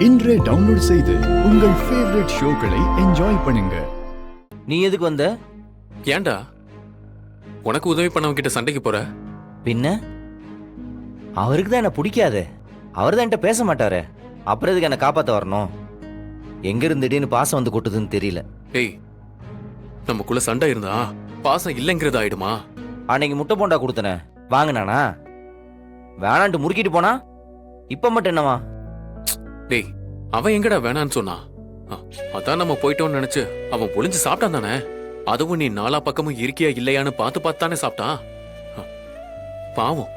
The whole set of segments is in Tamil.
இன்றே டவுன்லோட் செய்து உங்கள் ஃபேவரட் ஷோக்களை என்ஜாய் பண்ணுங்க. நீ எதுக்கு வந்த? ஏன்டா உனக்கு உதவி பண்ணவங்கிட்ட சண்டைக்கு போற? பின்ன அவருக்கு தான் என்ன பிடிக்காதே, அவர் தான் என்கிட்ட பேச மாட்டாரு, அப்புறம் எதுக்கு என்ன காப்பாத்த வரணும்? எங்க இருந்து திடீர்னு பாசம் வந்து கொட்டுதுன்னு தெரியல. ஏய், நமக்குள்ள சண்டை இருந்தா பாசம் இல்லைங்கிறது ஆயிடுமா? அன்னைக்கு முட்டை போண்டா கொடுத்தன வாங்கினானா? வேணான்ட்டு முறுக்கிட்டு போனா, இப்ப மட்டும் என்னவா? டேய், அவன் எங்கடா வேணான்னு சொன்னான்? அதான் நம்ம போயிட்டோம்னு நினைச்சு அவன் ஒளிஞ்சு சாப்பிட்டான் தானே. அதுவும் நீ நாலா பக்கமும் இருக்கியா இல்லையான்னு பார்த்து பார்த்து தானே சாப்பிட்டான். பாவம்,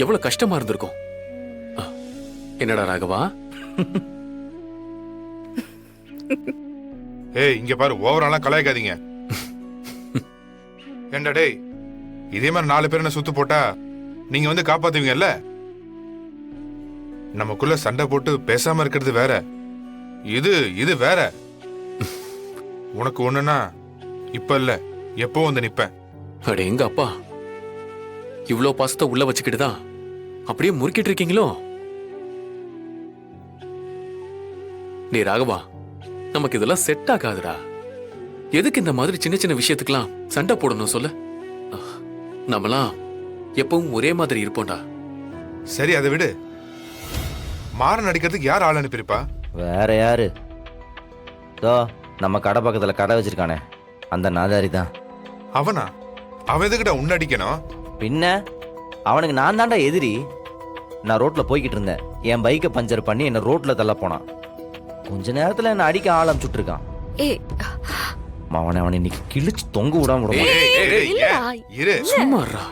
எவ்வளவு கஷ்டமா இருந்திருக்கும். என்னடா ராகவா? ஏய், இங்க பாரு, ஓவராலாம் கலாய்க்காதீங்க. ஏண்டா டேய், இதே மாதிரி 4 பேர் என்ன சுத்து போட்டா நீங்க வந்து காப்பாத்துவீங்கல்ல? நமக்குள்ள சண்டை போட்டு பேசாம இருக்கிறது வேற, இது வேற. உனக்கு ஒண்ணுன்னா இப்ப இல்ல, எப்போ வந்து நிப்பேன். அட எங்க அப்பா, இவ்ளோ பாசத்தை உள்ள வச்சுக்கிட்டு தான் அப்படியே முறுக்கிட்டு இருக்கீங்களோ? டேய் ராகவா, நமக்கு இதெல்லாம் செட் ஆகாதுடா. எதுக்கு இந்த மாதிரி சின்ன சின்ன விஷயத்துக்கெல்லாம் சண்டை போடணும் சொல்லு? நம்மலாம் எப்பவும் ஒரே மாதிரி இருப்போம்டா. சரி, அதை விடு. மாறன் அடிக்கிறதுக்கு யார் ஆள் அனுப்பியிருப்பா? வேற யாரு? தோ நம்ம கடை பக்கத்துல கடை வச்சிருக்கானே, அந்த நாதாரி தான். அவனா? அவன் எதுக்கிட்ட உன்ன அடிக்கணும்? பின்ன அவனுக்கு நான் தாண்டா எதிரி. நான் ரோட்ல போய்கிட்டு இருந்தேன், என் பைக்கை பஞ்சர் பண்ணி என்ன ரோட்ல தள்ள போனான். கொஞ்ச நேரத்துல என்ன அடிக்க ஆள் அனுப்பிச்சுட்டு இருக்கான். அவனை இன்னைக்கு கிழிச்சு தொங்க விடாம விட மாட்டேன். இரு. சும்மா இருடா.